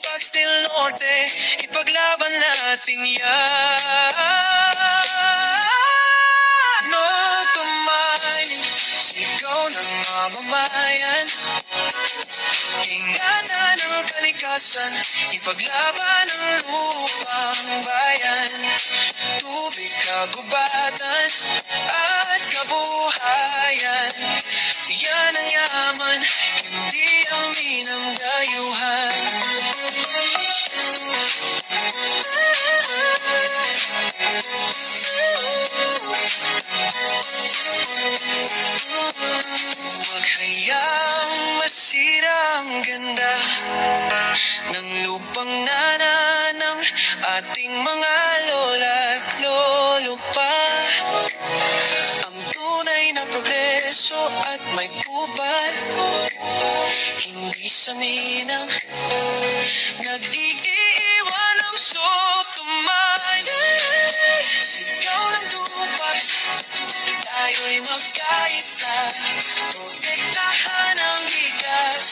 Pax del Norte, ipaglaban natin yan. No tumayo, sigaw ng mamamayan, ingatan ng kalikasan, ipaglaban ang lupang bayan. Tubig, kagubatan at kabuhayan, yan ang yaman, hindi ang minanggayuhan. Huwag hayaang masira ang ganda ng lupang nana ng ating mga lola at lolo pa. Ang tunay na progreso at may kubad, hindi sa minang nag-iiwan ng sotumayan. Sigaw ng tupas, tayo'y magkaisa, protektahan ang ligas,